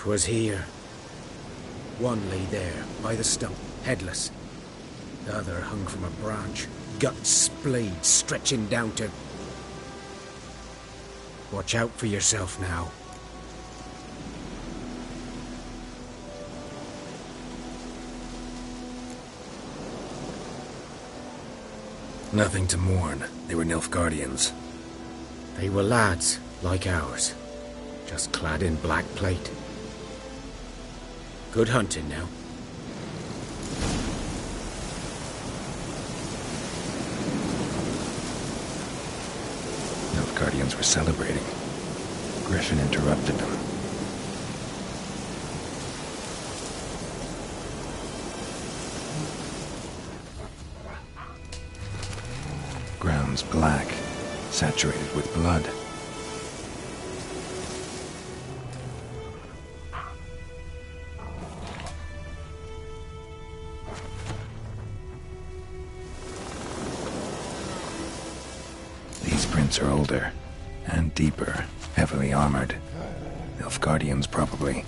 'Twas here. One lay there, by the stump, headless. The other hung from a branch, guts splayed, stretching down to... Watch out for yourself now. Nothing to mourn. They were Nilfgaardians. They were lads, like ours, just clad in black plate. Good hunting now. Nilfgaardians were celebrating. Griffin interrupted them. Ground's black, saturated with blood. These prints are older and deeper, heavily armored. Nilfgaardians, probably.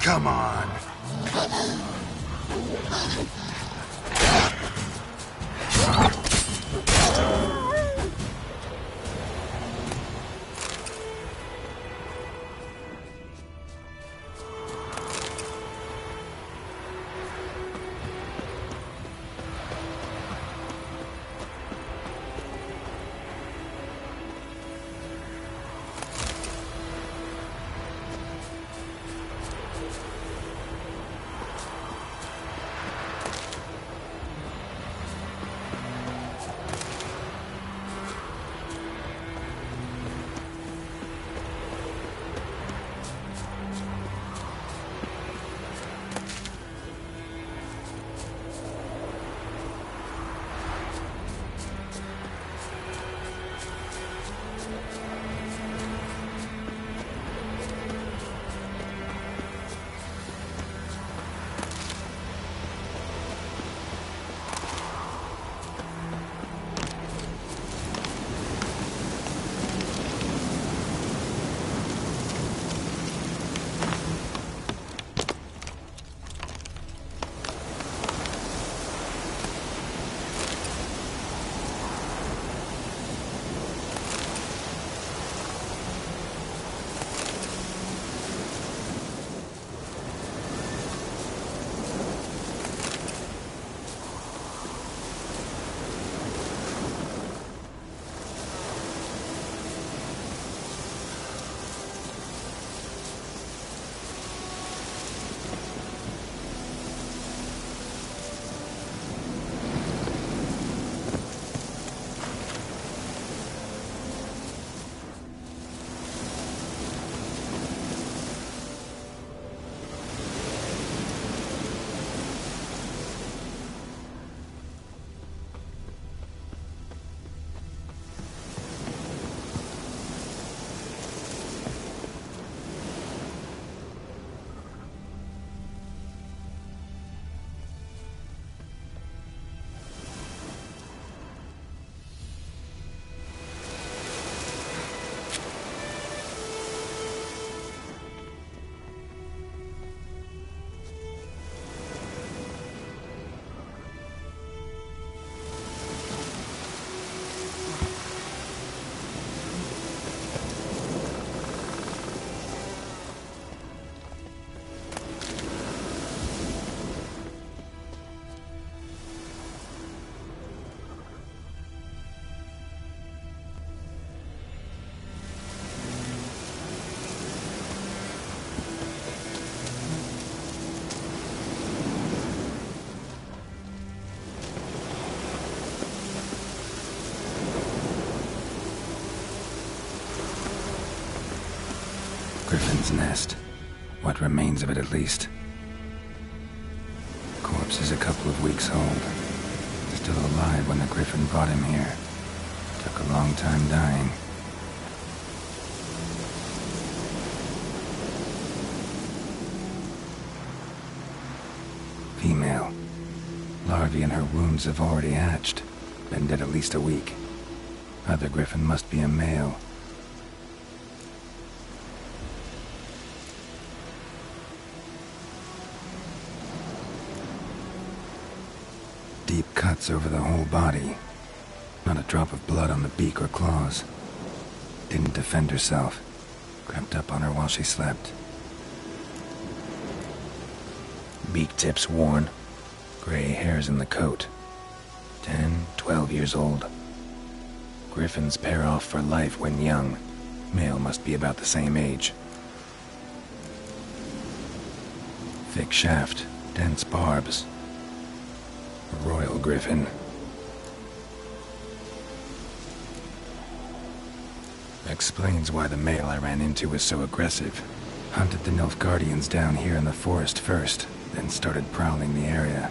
Come on. Griffin's nest. What remains of it, at least. Corpse is a couple of weeks old. Still alive when the Griffin brought him here. Took a long time dying. Female. Larvae in her wounds have already hatched. Been dead at least a week. Other Griffin must be a male. Deep cuts over the whole body. Not a drop of blood on the beak or claws. Didn't defend herself. Crept up on her while she slept. Beak tips worn. Gray hairs in the coat. 10, 12 years old. Griffins pair off for life when young. Male must be about the same age. Thick shaft, dense barbs. A royal griffin. Explains why the male I ran into was so aggressive. Hunted the Nilfgaardians down here in the forest first, then started prowling the area.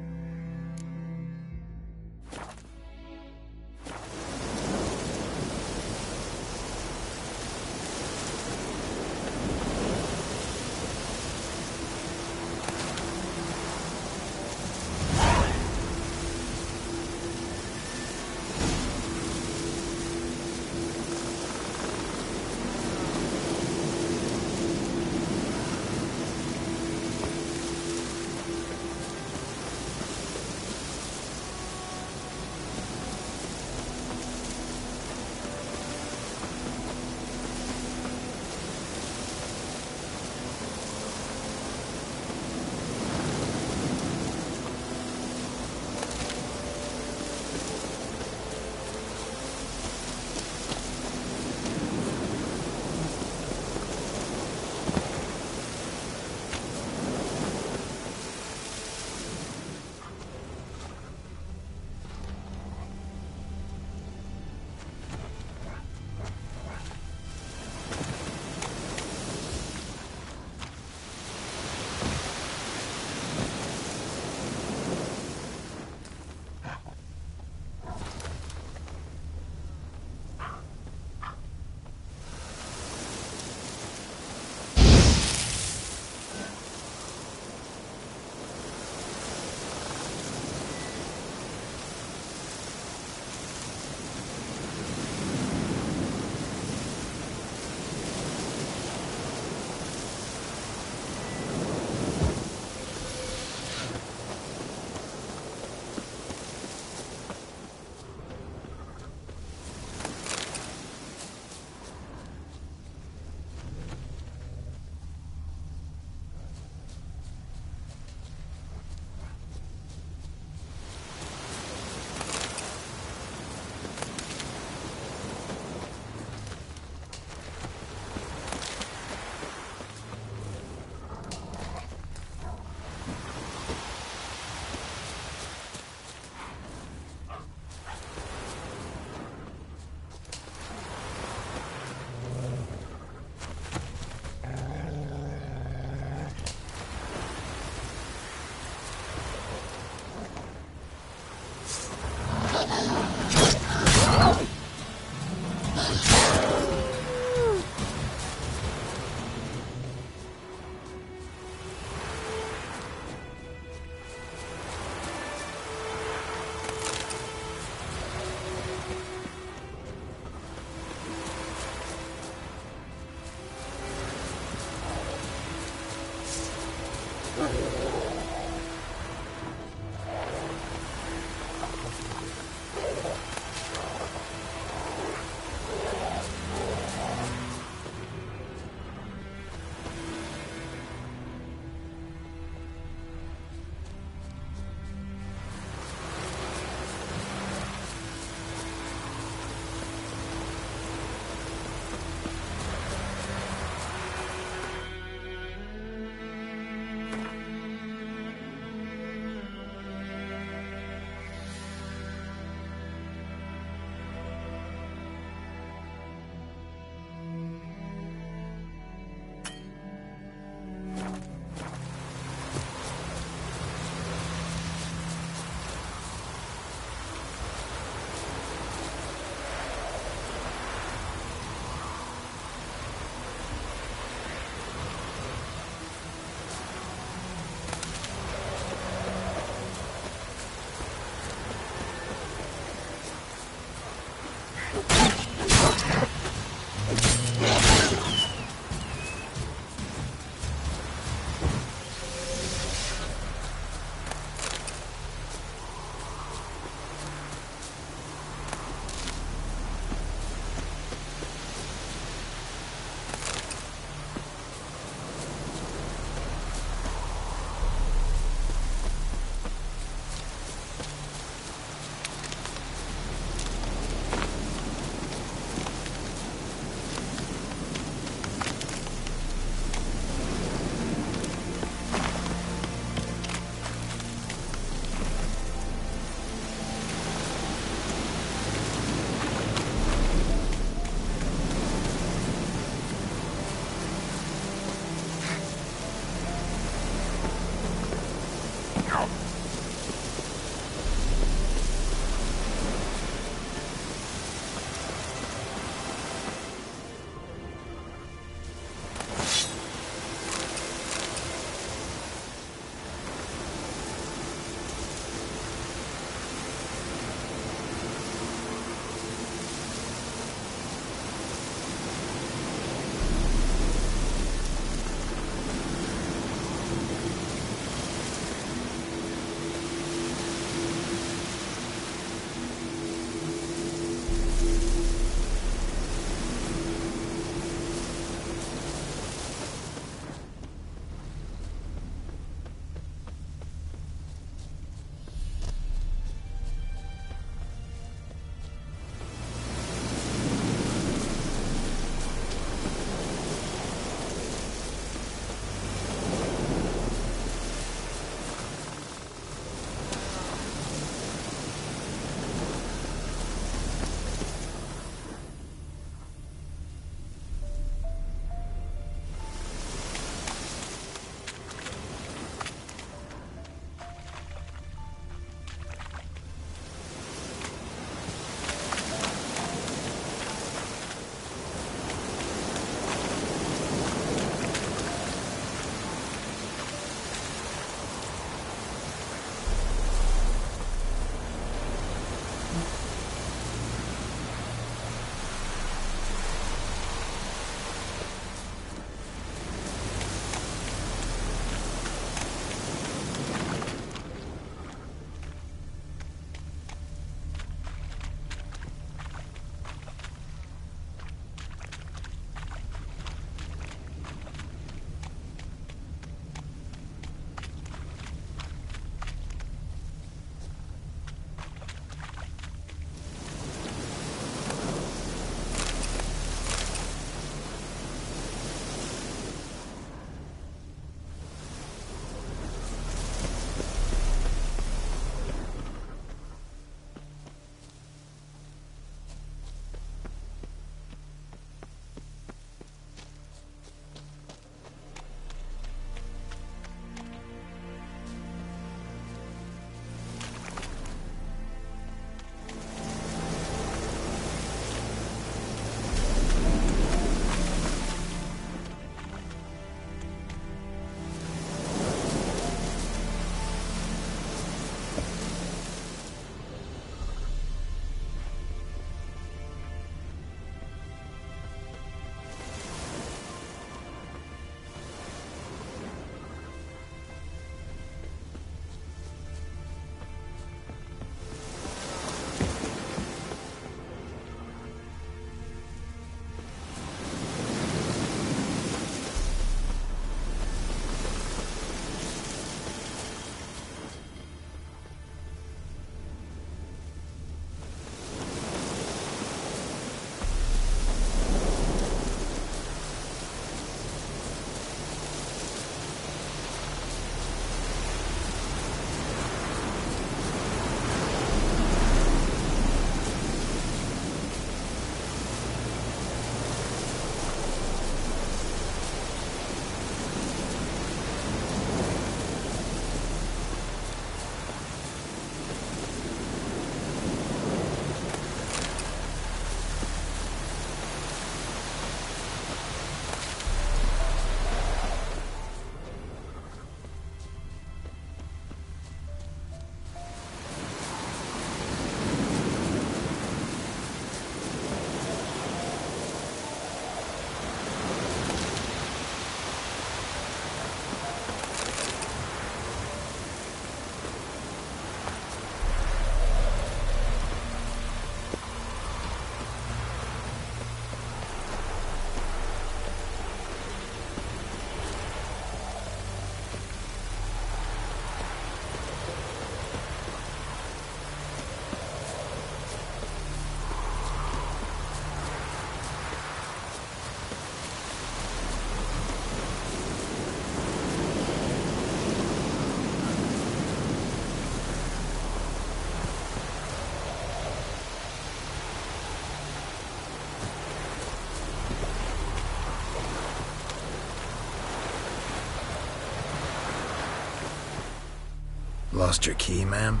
Lost your key, ma'am?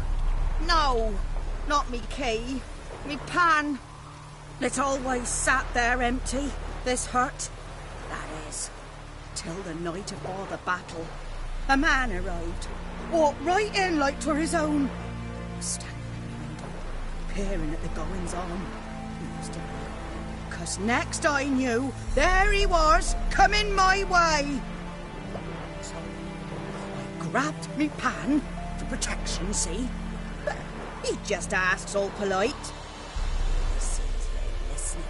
No, not me key. Me pan. It always sat there empty, this hut. That is, till the night afore the battle. A man arrived, walked right in like 'twere his own. Was standing in the window, peering at the goings-on. He must have been, 'cause next I knew, there he was, coming my way. So I grabbed me pan, for protection, see? But he just asks all polite. He seems very listening.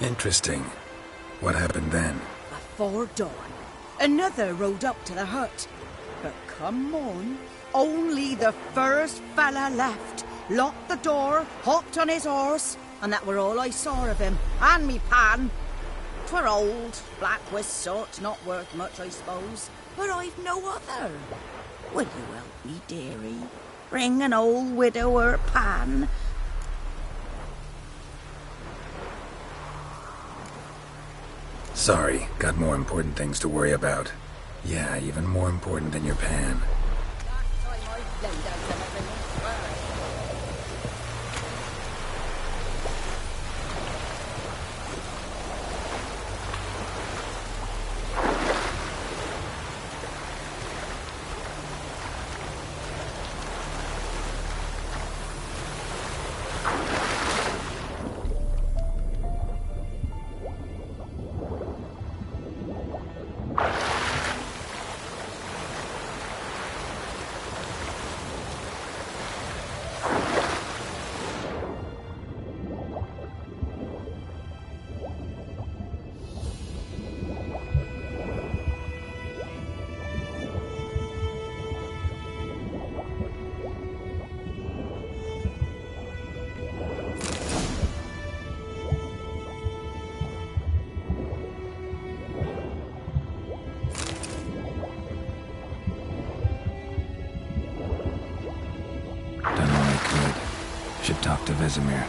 Interesting. What happened then? Before dawn, another rode up to the hut. But come on, only the first fella left. Locked the door, hopped on his horse, and that were all I saw of him, and me pan. 'Twere old, black with soot, not worth much, I suppose, but I've no other. Will you help me, dearie? Bring an old widower pan. Sorry, got more important things to worry about. Yeah, even more important than your pan. Last time I laid out them everything well. Should talk to Vesemir.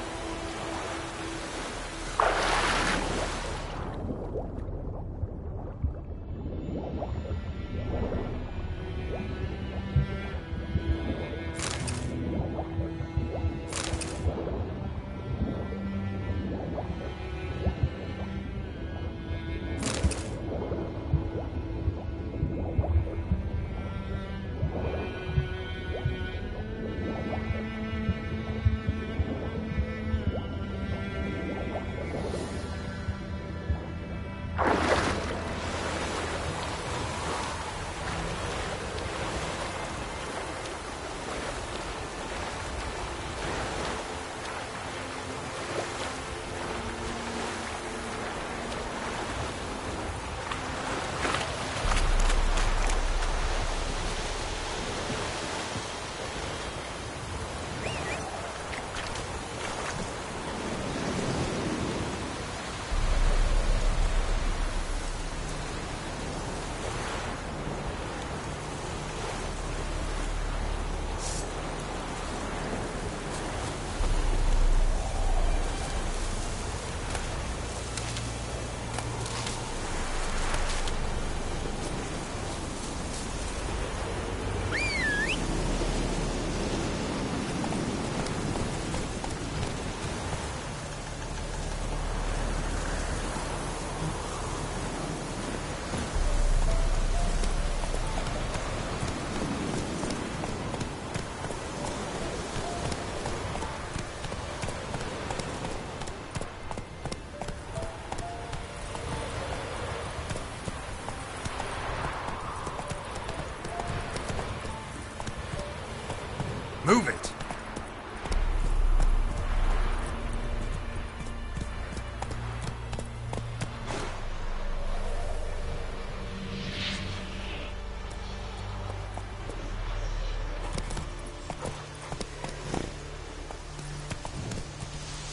Move it!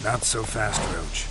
Not so fast, Roach.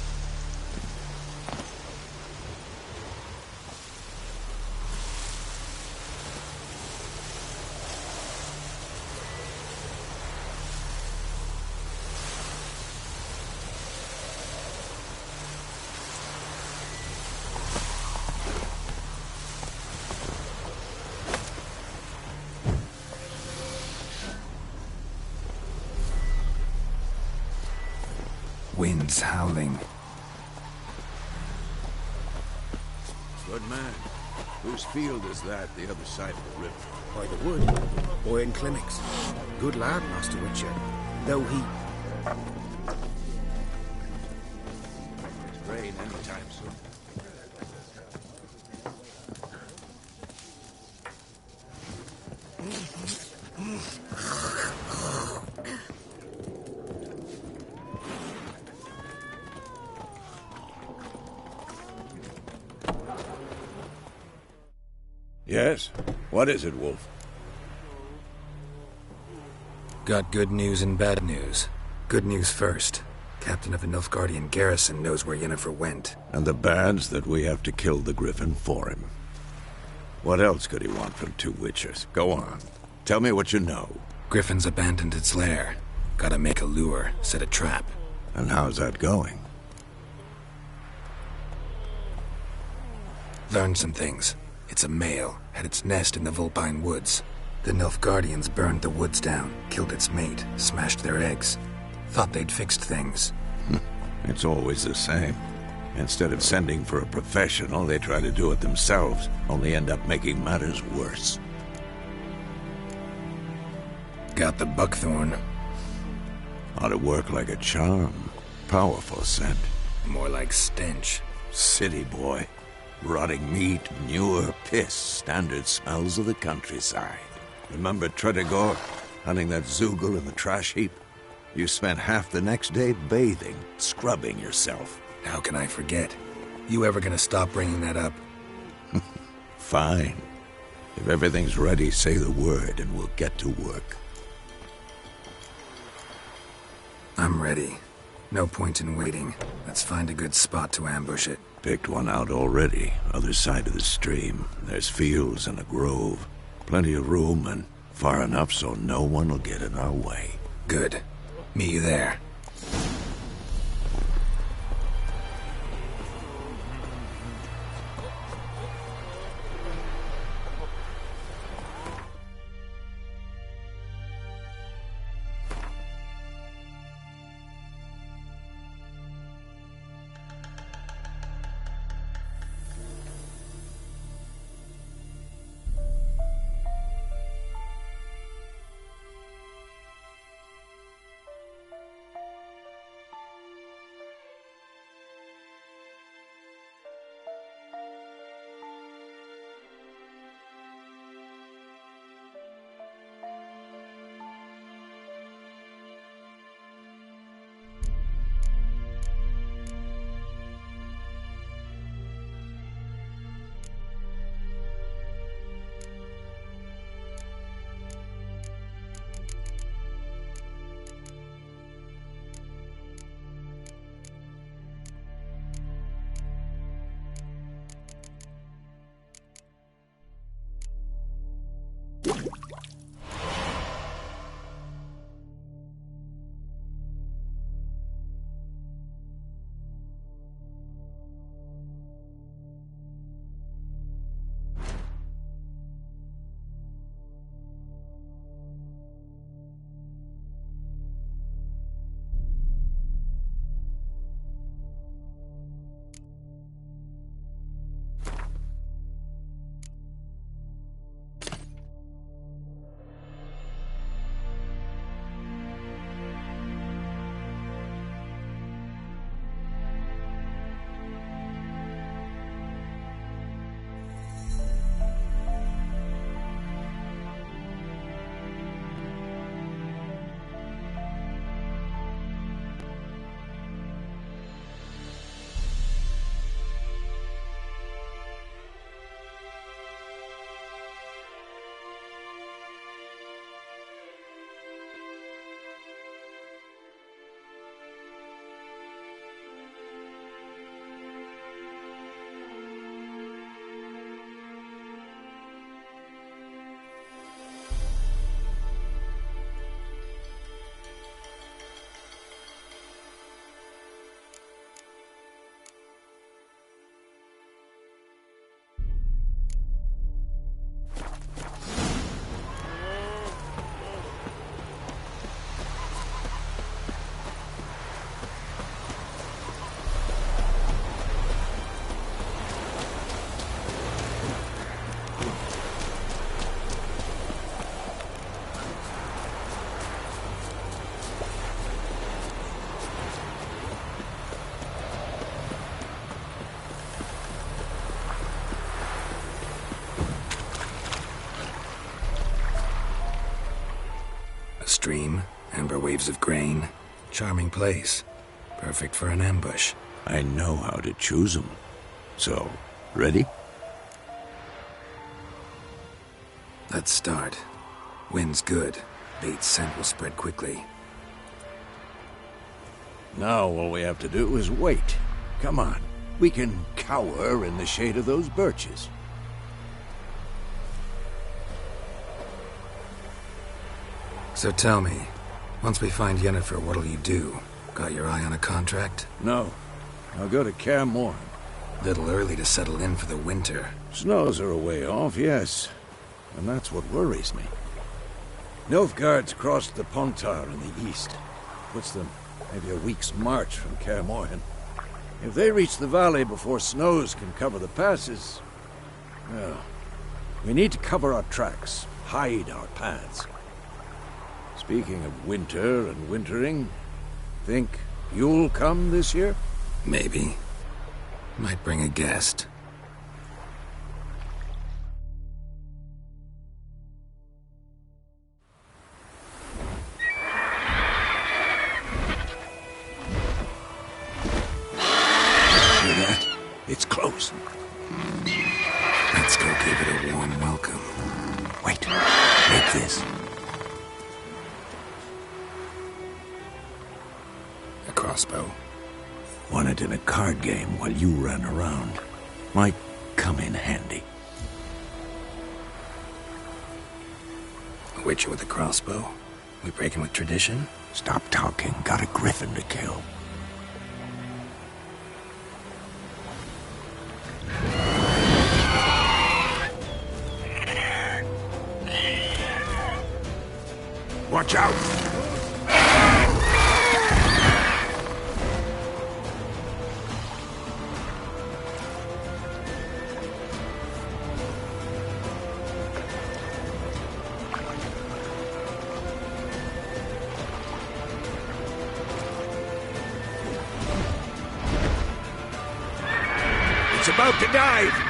Wind's howling. Good man. Whose field is that, the other side of the river? By the wood. Boy in clinics. Good lad, Master Witcher. Though he... It's rain anytime soon. Yes? What is it, Wolf? Got good news and bad news. Good news first. Captain of the Nilfgaardian garrison knows where Yennefer went. And the bad's that we have to kill the Griffin for him. What else could he want from two Witchers? Go on. Tell me what you know. Griffin's abandoned its lair. Gotta make a lure, set a trap. And how's that going? Learned some things. It's a male, had its nest in the Vulpine Woods. The Nilfgaardians burned the woods down, killed its mate, smashed their eggs. Thought they'd fixed things. It's always the same. Instead of sending for a professional, they try to do it themselves, only end up making matters worse. Got the buckthorn. Ought to work like a charm. Powerful scent. More like stench. City boy. Rotting meat, manure, piss, standard smells of the countryside. Remember Tredegor, hunting that Zoogle in the trash heap? You spent half the next day bathing, scrubbing yourself. How can I forget? You ever gonna stop bringing that up? Fine. If everything's ready, say the word and we'll get to work. I'm ready. No point in waiting. Let's find a good spot to ambush it. Picked one out already, other side of the stream. There's fields and a grove. Plenty of room and far enough so no one will get in our way. Good. Meet you there. stream, amber waves of grain. Charming place. Perfect for an ambush. I know how to choose them. So, ready? Let's start. Wind's good. Bait's scent will spread quickly. Now all we have to do is wait. Come on. We can cower in the shade of those birches. So tell me, once we find Yennefer, what'll you do? Got your eye on a contract? No. I'll go to Kaer Morhen. Little early to settle in for the winter. Snows are a way off, yes. And that's what worries me. Nilfgaard's crossed the Pontar in the east. Puts them maybe a week's march from Kaer Morhen. If they reach the valley before snows can cover the passes... well, we need to cover our tracks, hide our paths. Speaking of winter and wintering, think you'll come this year? Maybe. Might bring a guest. Hear that? It's close. Let's go give it a warm welcome. Wait. Take this. A crossbow. Won it in a card game while you ran around. Might come in handy. A witcher with a crossbow? We breaking with tradition? Stop talking. Got a griffin to kill. Watch out! It's about to dive!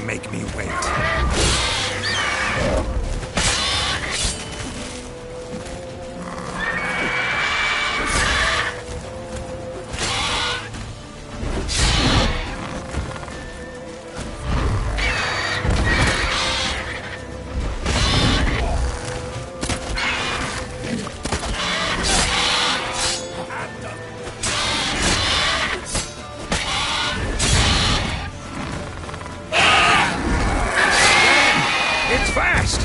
Make me wait. It's fast!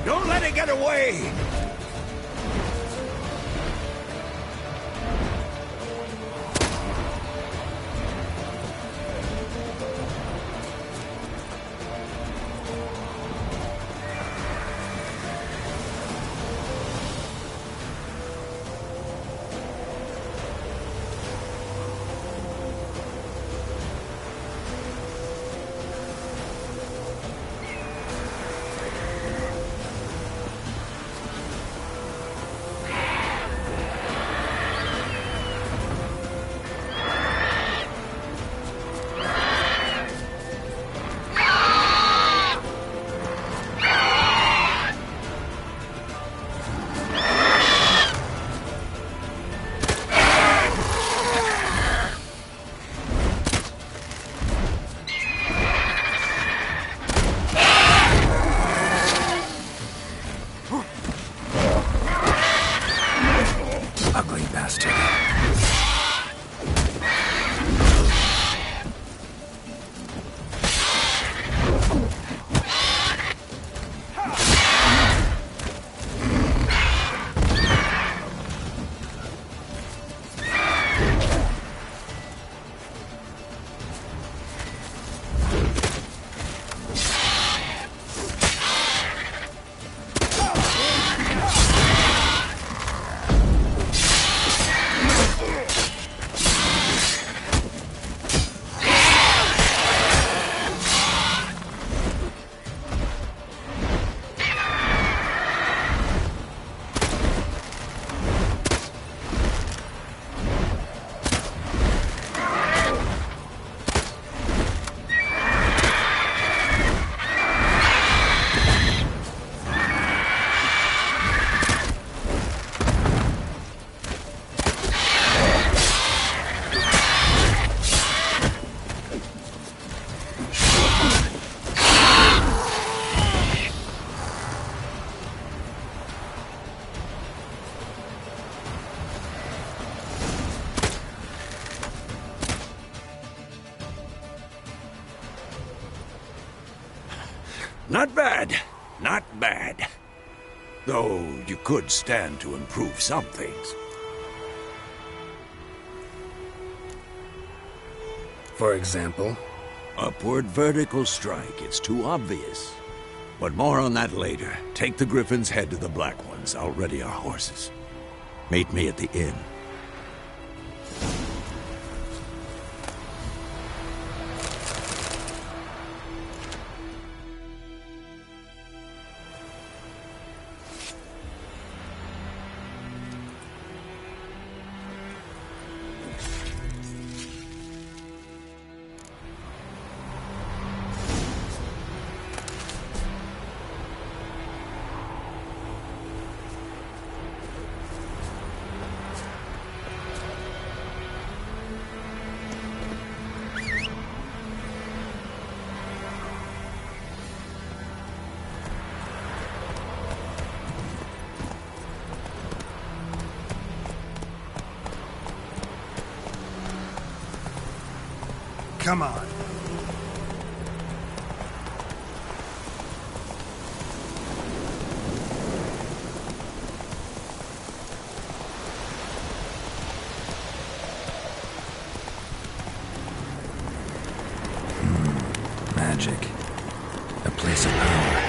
Don't let it get away! Ugly bastard. Not bad. Not bad. Though you could stand to improve some things. For example? Upward vertical strike. It's too obvious. But more on that later. Take the Griffin's head to the Black Ones. I'll ready our horses. Meet me at the inn. Come on. Magic. A place of power.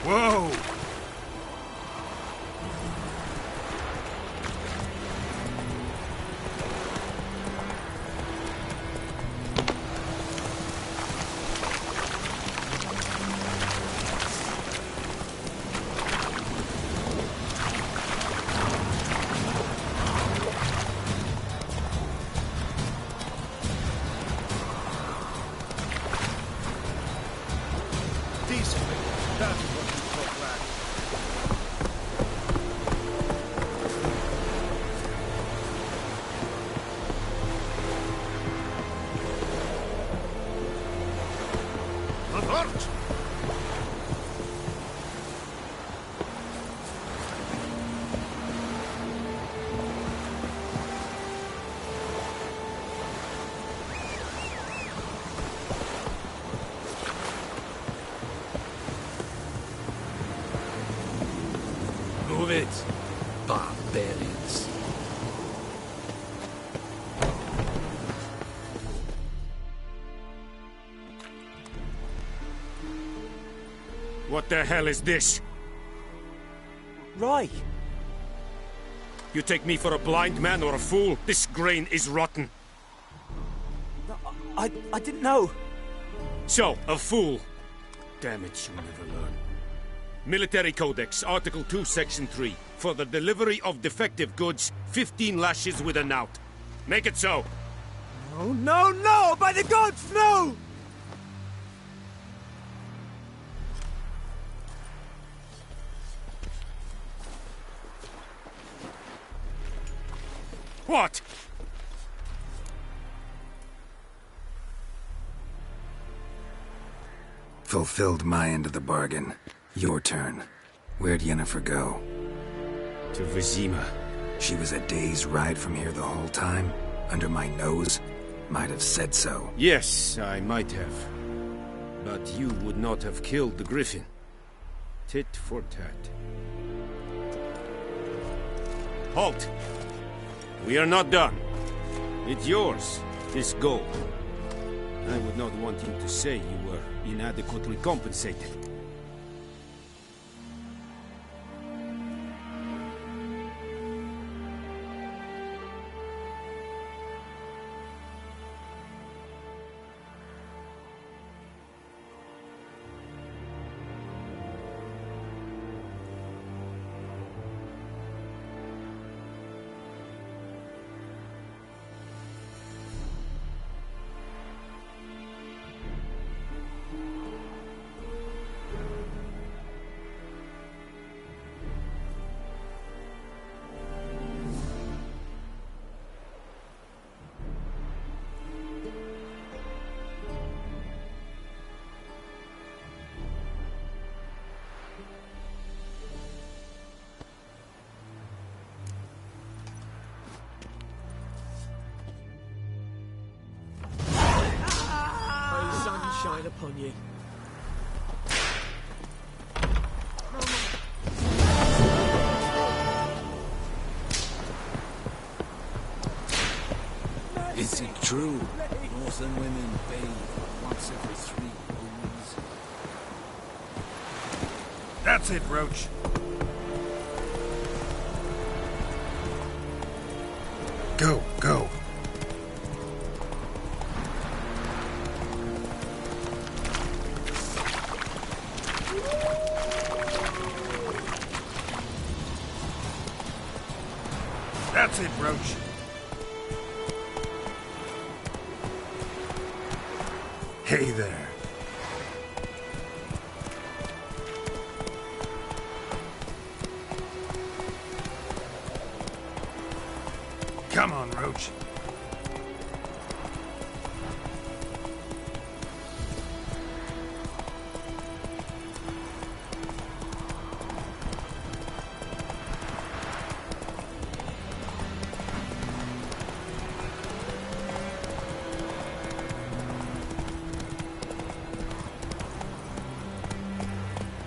Whoa! Decently. That's what you call black. Alert! Move it, barbarians. What the hell is this? Right. You take me for a blind man or a fool? This grain is rotten. I didn't know. So, a fool. Damn it, you never learn. Military Codex, Article 2, Section 3. For the delivery of defective goods, 15 lashes with a knout. Make it so. Oh, no, no! By the gods, no! What? Fulfilled my end of the bargain. Your turn. Where'd Yennefer go? To Vizima. She was a day's ride from here the whole time? Under my nose? Might have said so. Yes, I might have. But you would not have killed the Griffin. Tit for tat. Halt! We are not done. It's yours, this gold. I would not want you to say you were inadequately compensated. shine upon ye. Is it true? Northern women bathe once every 3 moons. That's it, Roach. Go, go. That's it, Roach. Hey there. Come on, Roach.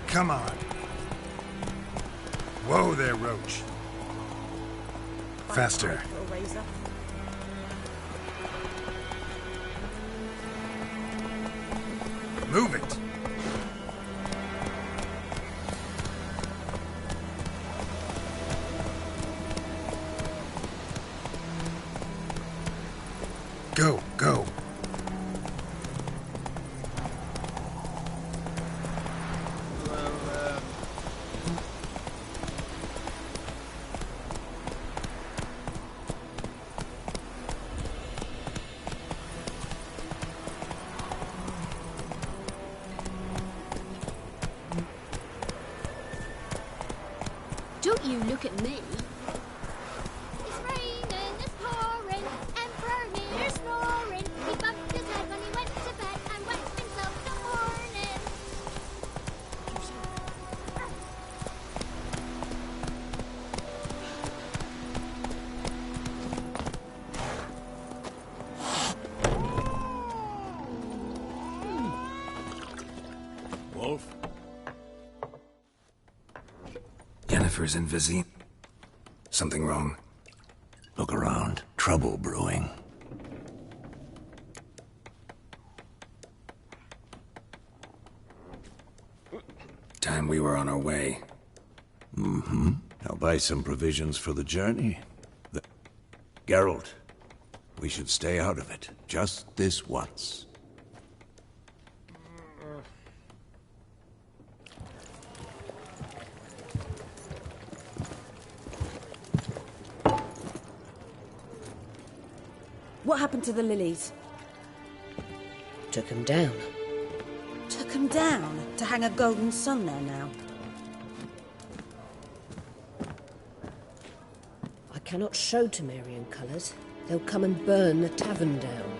Come on. Whoa there, Roach. Faster. Move it. Go, go. Don't you look at me. It's raining, it's pouring, Emperor near snoring. He bumped his head when he went to bed and wet himself in the morning. Wolf? Yennefer's in Vizzy. Something wrong? Look around. Trouble brewing. Time we were on our way. Mm-hmm. I'll buy some provisions for the journey. Geralt, we should stay out of it. Just this once. What happened to the lilies? Took him down. Took 'em down to hang a golden sun there now. I cannot show Temerian colours. They'll come and burn the tavern down.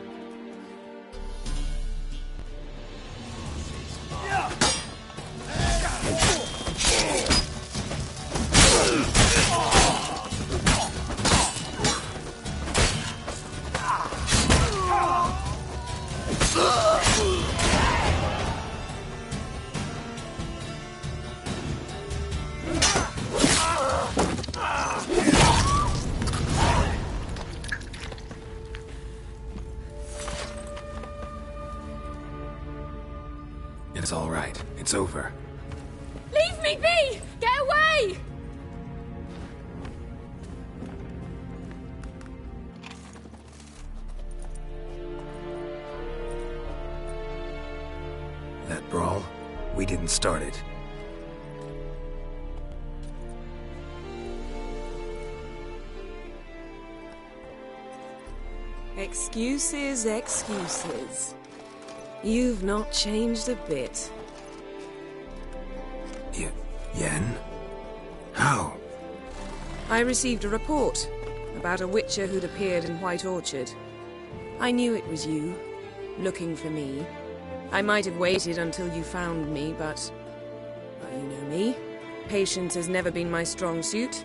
It's all right. It's over. Leave me be! Get away! That brawl, we didn't start it. Excuses, excuses. You've not changed a bit. Yen? How? I received a report about a witcher who'd appeared in White Orchard. I knew it was you, looking for me. I might have waited until you found me, but... well, you know me. Patience has never been my strong suit.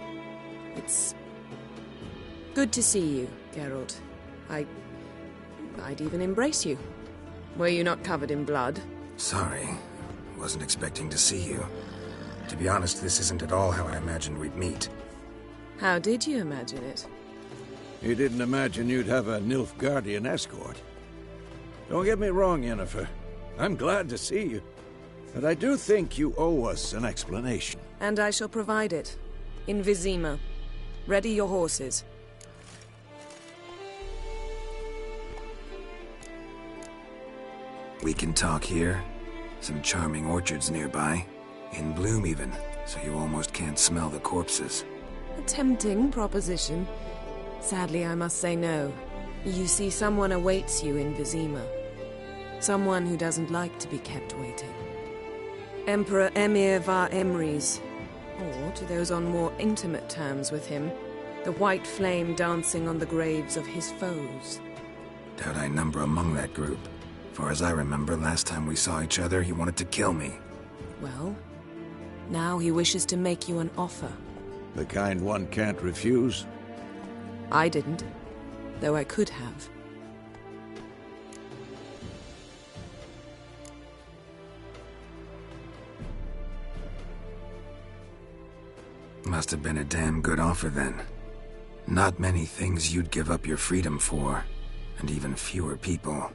It's... good to see you, Geralt. I'd even embrace you. Were you not covered in blood? Sorry. Wasn't expecting to see you. To be honest, this isn't at all how I imagined we'd meet. How did you imagine it? You didn't imagine you'd have a Nilfgaardian escort. Don't get me wrong, Yennefer. I'm glad to see you. But I do think you owe us an explanation. And I shall provide it. In Vizima. Ready your horses. We can talk here. Some charming orchards nearby. In bloom even, so you almost can't smell the corpses. A tempting proposition. Sadly, I must say no. You see, someone awaits you in Vizima. Someone who doesn't like to be kept waiting. Emperor Emir var Emrys. Or, to those on more intimate terms with him, the white flame dancing on the graves of his foes. Doubt I number among that group. Far as I remember, last time we saw each other, he wanted to kill me. Well, now he wishes to make you an offer. The kind one can't refuse? I didn't, though I could have. Must have been a damn good offer then. Not many things you'd give up your freedom for, and even fewer people.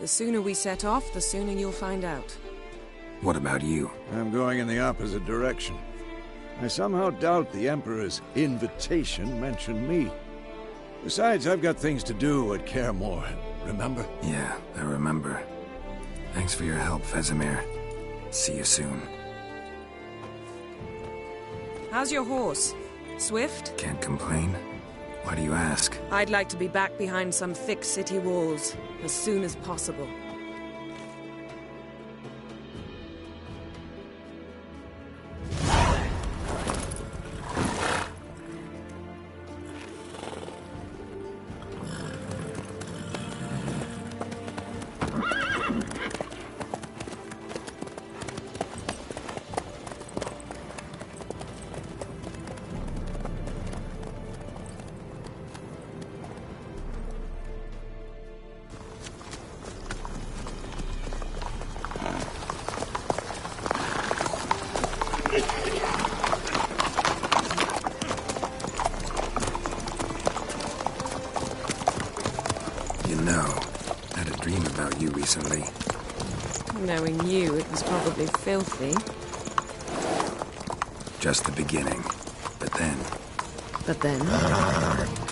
The sooner we set off, the sooner you'll find out. What about you? I'm going in the opposite direction. I somehow doubt the Emperor's invitation mentioned me. Besides, I've got things to do at Kaer Morhen, remember? Yeah, I remember. Thanks for your help, Vesemir. See you soon. How's your horse? Swift? Can't complain. Why do you ask? I'd like to be back behind some thick city walls as soon as possible. Recently. Knowing you, it was probably filthy. Just the beginning. But then... But then?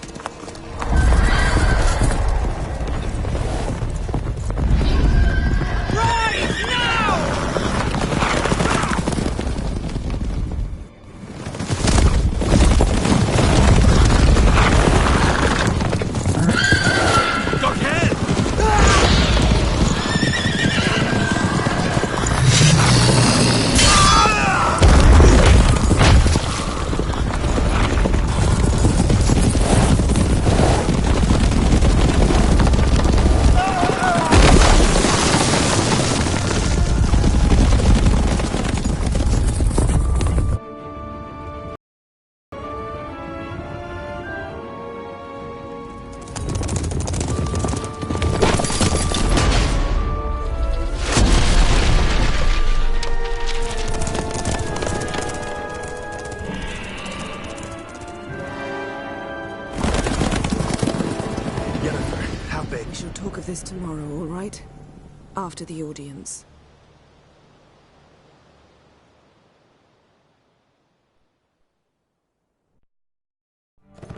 This tomorrow, all right? After the audience.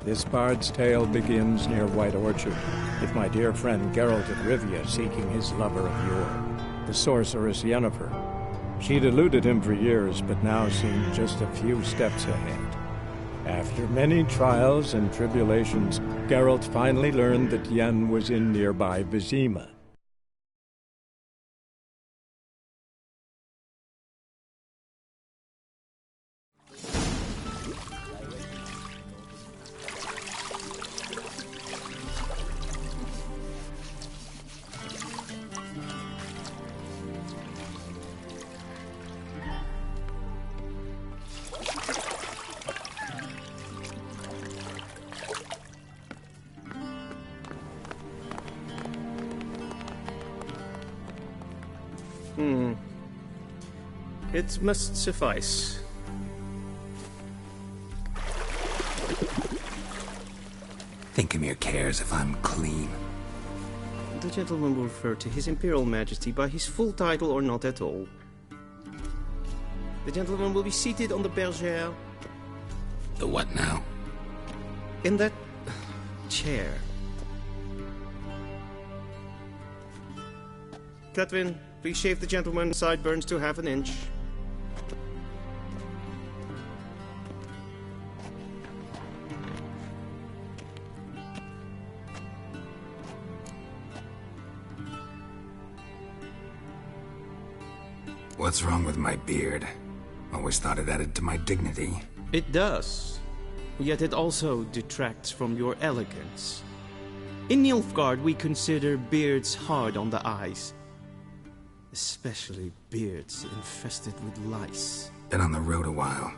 This bard's tale begins near White Orchard, with my dear friend Geralt of Rivia seeking his lover of yore, the sorceress Yennefer. She'd eluded him for years, but now seemed just a few steps ahead. After many trials and tribulations, Geralt finally learned that Yen was in nearby Vizima. It must suffice. Thinkemere cares if I'm clean. The gentleman will refer to His Imperial Majesty by his full title or not at all. The gentleman will be seated on the bergère. The what now? In that chair. Catwin, please shave the gentleman's sideburns to half an inch. What's wrong with my beard? Always thought it added to my dignity. It does. Yet it also detracts from your elegance. In Nilfgaard, we consider beards hard on the eyes. Especially beards infested with lice. Been on the road a while.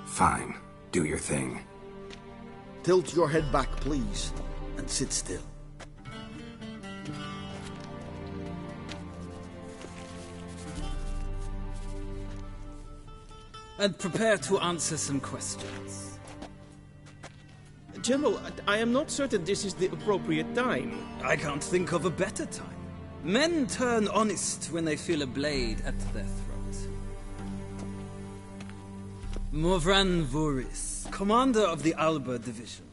Fine. Do your thing. Tilt your head back, please, and sit still. And prepare to answer some questions. General, I am not certain this is the appropriate time. I can't think of a better time. Men turn honest when they feel a blade at their throat. Morvran Voris, commander of the Alba Division.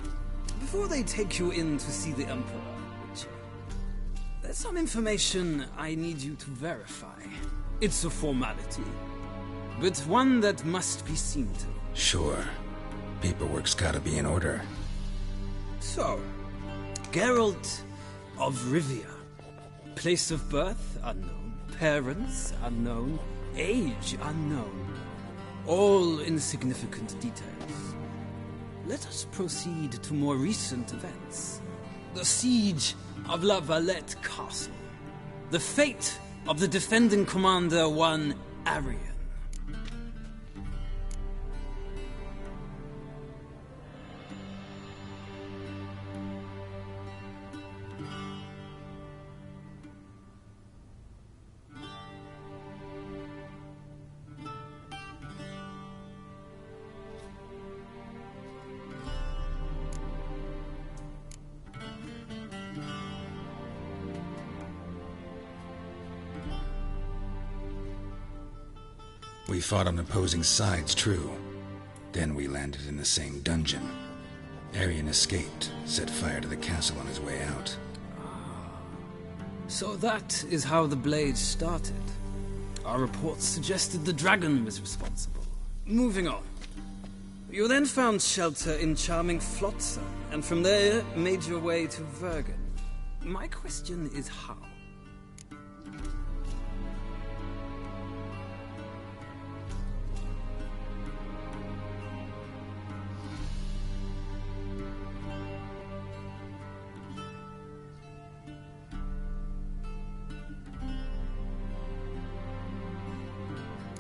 Before they take you in to see the Emperor, there's some information I need you to verify. It's a formality, but one that must be seen to. Sure. Paperwork's gotta be in order. So, Geralt of Rivia. Place of birth, unknown. Parents, unknown. Age, unknown. All insignificant details. Let us proceed to more recent events. The siege of La Valette Castle. The fate of the defending commander, one Arian. We fought on opposing sides, true. Then we landed in the same dungeon. Arian escaped, set fire to the castle on his way out. So that is how the blade started. Our reports suggested the dragon was responsible. Moving on. You then found shelter in charming Flotsam, and from there made your way to Vergen. My question is how?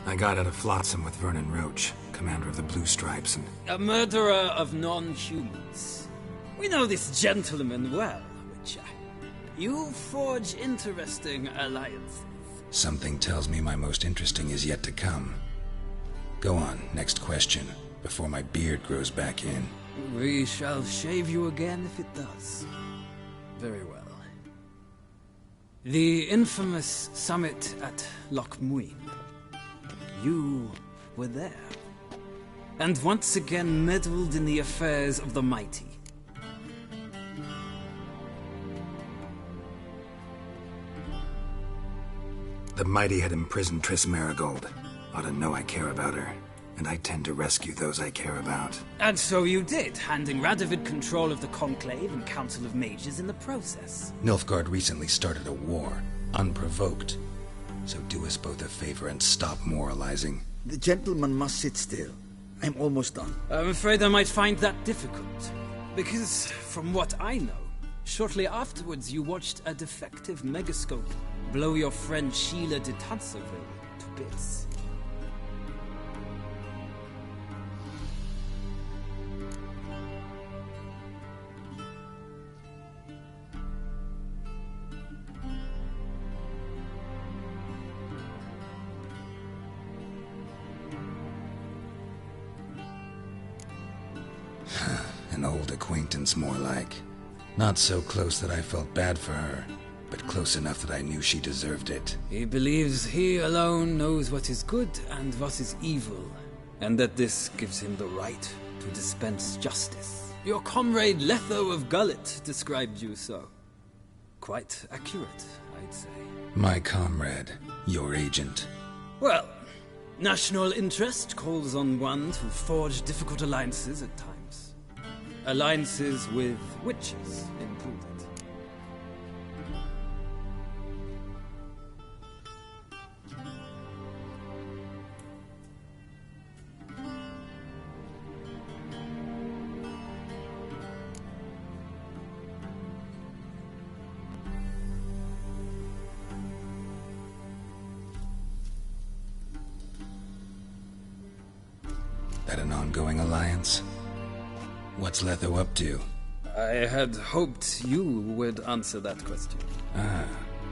I got out of Flotsam with Vernon Roach, commander of the Blue Stripes, and... A murderer of non-humans. We know this gentleman well, Witcher. You forge interesting alliances. Something tells me my most interesting is yet to come. Go on, next question, before my beard grows back in. We shall shave you again if it does. Very well. The infamous summit at Loch Muin. You were there. And once again meddled in the affairs of the mighty. The mighty had imprisoned Triss Marigold. Ought to know I care about her. And I tend to rescue those I care about. And so you did, handing Radovid control of the Conclave and Council of Mages in the process. Nilfgaard recently started a war, unprovoked. So do us both a favor and stop moralizing. The gentleman must sit still. I'm almost done. I'm afraid I might find that difficult. Because, from what I know, shortly afterwards you watched a defective megascope blow your friend Sheila de Tanserville to bits. An old acquaintance, more like. Not so close that I felt bad for her, but close enough that I knew she deserved it. He believes he alone knows what is good and what is evil, and that this gives him the right to dispense justice. Your comrade Letho of Gullet described you so. Quite accurate, I'd say. My comrade, your agent. Well, national interest calls on one to forge difficult alliances at times. Alliances with witches included. That an ongoing alliance? What's Letho up to? I had hoped you would answer that question. Ah,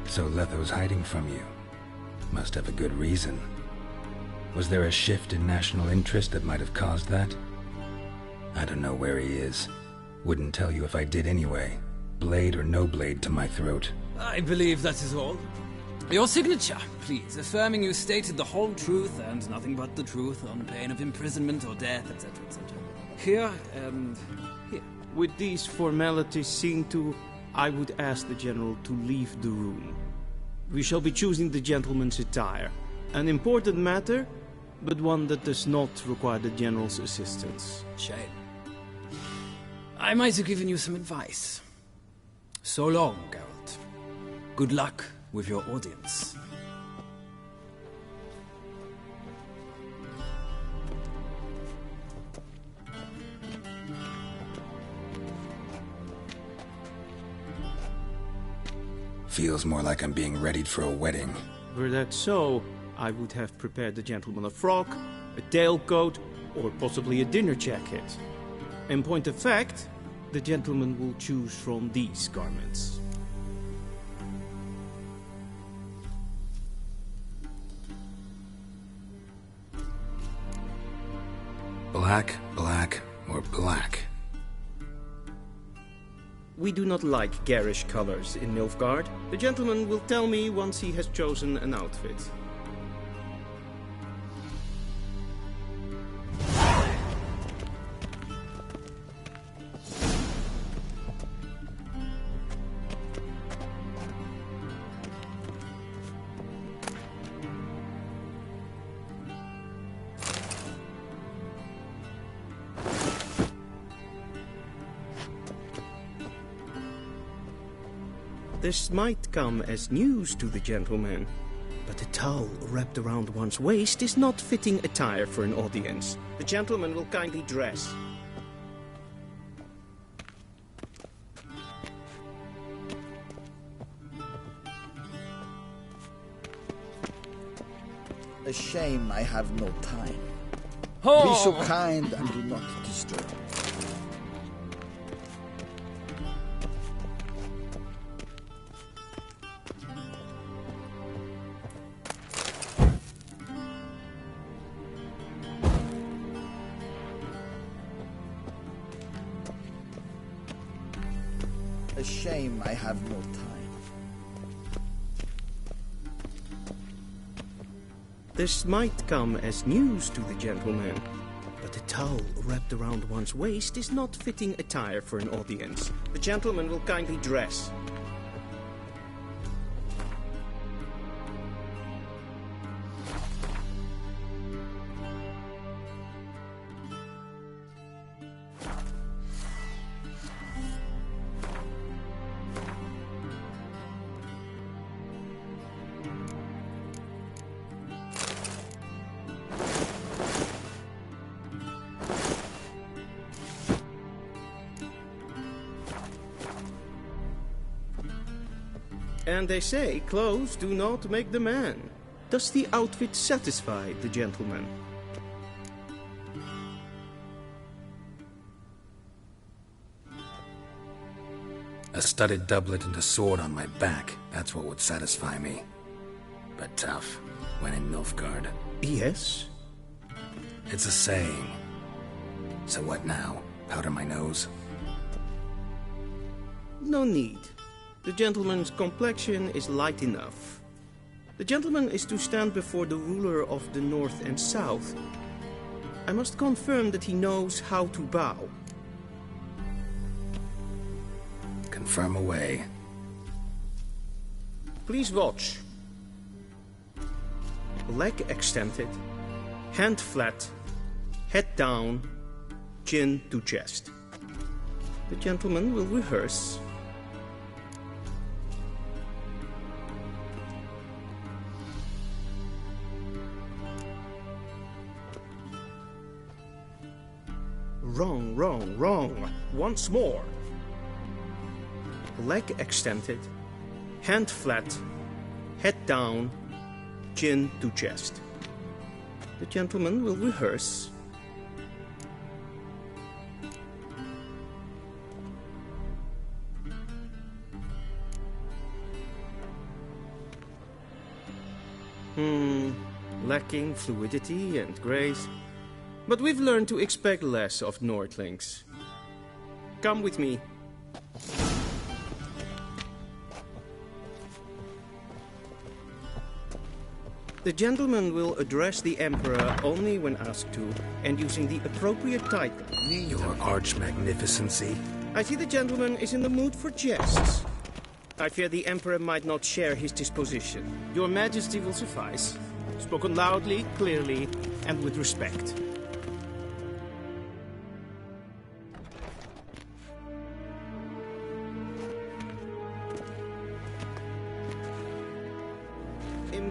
so Letho's hiding from you. Must have a good reason. Was there a shift in national interest that might have caused that? I don't know where he is. Wouldn't tell you if I did anyway. Blade or no blade to my throat. I believe that is all. Your signature, please, affirming you stated the whole truth and nothing but the truth on pain of imprisonment or death, etc., etc. Here and here. With these formalities seen to, I would ask the General to leave the room. We shall be choosing the gentleman's attire. An important matter, but one that does not require the General's assistance. Shame. I might have given you some advice. So long, Geralt. Good luck with your audience. Feels more like I'm being readied for a wedding. Were that so, I would have prepared the gentleman a frock, a tailcoat, or possibly a dinner jacket. In point of fact, the gentleman will choose from these garments. Black, black, or black? We do not like garish colors in Nilfgaard. The gentleman will tell me once he has chosen an outfit. This might come as news to the gentleman, but a towel wrapped around one's waist is not fitting attire for an audience. The gentleman will kindly dress. A shame I have no time. Oh. Be so kind and do not disturb. A shame I have no time. This might come as news to the gentleman, but a towel wrapped around one's waist is not fitting attire for an audience. The gentleman will kindly dress. And they say clothes do not make the man. Does the outfit satisfy the gentleman? A studded doublet and a sword on my back, that's what would satisfy me. But tough, when in Nilfgaard. Yes? It's a saying. So what now? Powder my nose? No need. The gentleman's complexion is light enough. The gentleman is to stand before the ruler of the North and South. I must confirm that he knows how to bow. Confirm away. Please watch. Leg extended, hand flat, head down, chin to chest. The gentleman will rehearse. Wrong, wrong, wrong. Once more. Leg extended, hand flat, head down, chin to chest. The gentleman will rehearse. Lacking fluidity and grace. But we've learned to expect less of Nordlings. Come with me. The gentleman will address the Emperor only when asked to, and using the appropriate title. Your Arch-Magnificency. I see the gentleman is in the mood for jests. I fear the Emperor might not share his disposition. Your Majesty will suffice. Spoken loudly, clearly, and with respect.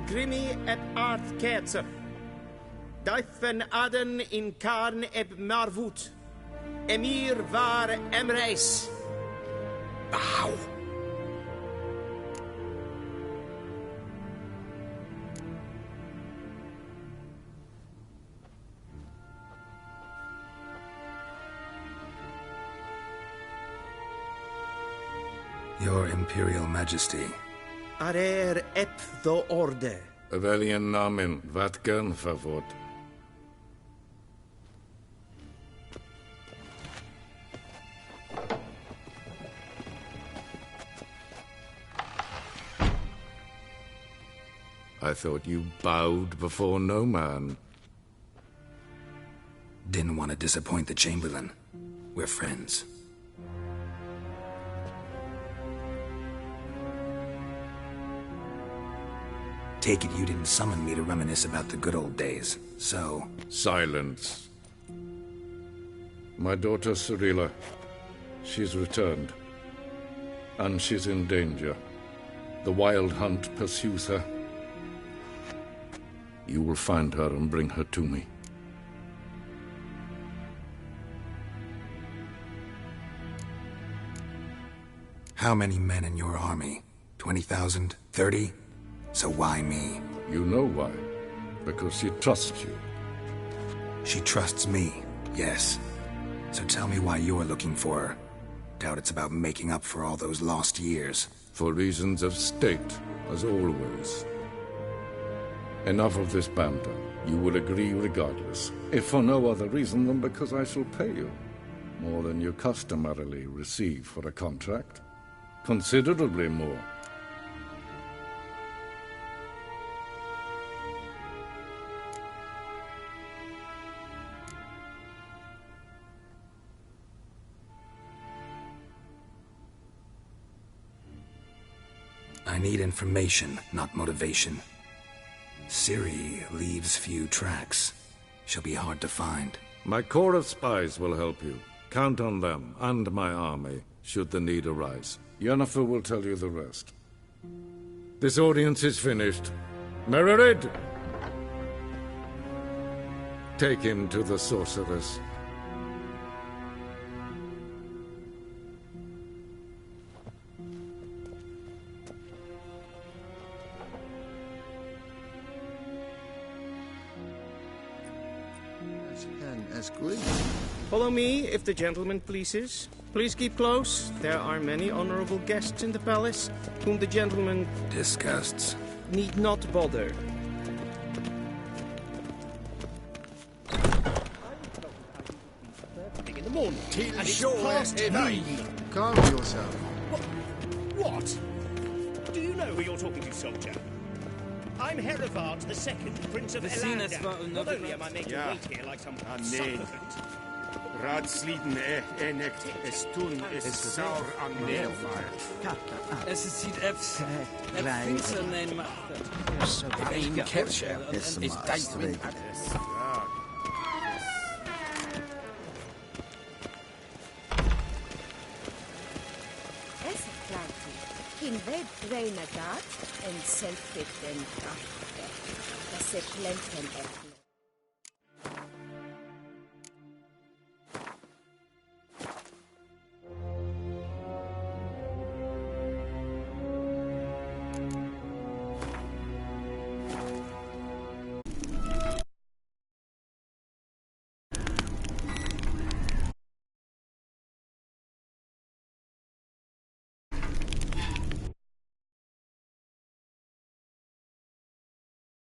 Grimi et art ketzer. Daifen aden in karn eb marvut. Emir var emreis. Bow. Your Imperial Majesty. Arer ep the orde. Weljen namen, wat kan favor? I thought you bowed before no man. Didn't want to disappoint the Chamberlain. We're friends. Take it you didn't summon me to reminisce about the good old days, so... Silence. My daughter Cyrilla, she's returned. And she's in danger. The Wild Hunt pursues her. You will find her and bring her to me. How many men in your army? 20,000? 30? So why me? You know why. Because she trusts you. She trusts me, yes. So tell me why you're looking for her. Doubt it's about making up for all those lost years. For reasons of state, as always. Enough of this banter. You will agree regardless. If for no other reason than because I shall pay you. More than you customarily receive for a contract. Considerably more. I need information, not motivation. Ciri leaves few tracks. She'll be hard to find. My corps of spies will help you. Count on them, and my army, should the need arise. Yennefer will tell you the rest. This audience is finished. Mererid! Take him to the sorceress. Follow me, if the gentleman pleases. Please keep close. There are many honorable guests in the palace, whom the gentleman... disgusts. ...need not bother. In the morning, and it's past noon. Calm yourself. whoever you're talking to, soldier. I'm Herivard II, Prince of Elandar. Not only am I made to wait here like some supplicant. Raadsliden enecht es tun es saur an neelvaar. Es is ziet efs. Het vindt neem machten. Zo geen kerstje is een master. In red reinagat en selfit en kracht. Das er plenten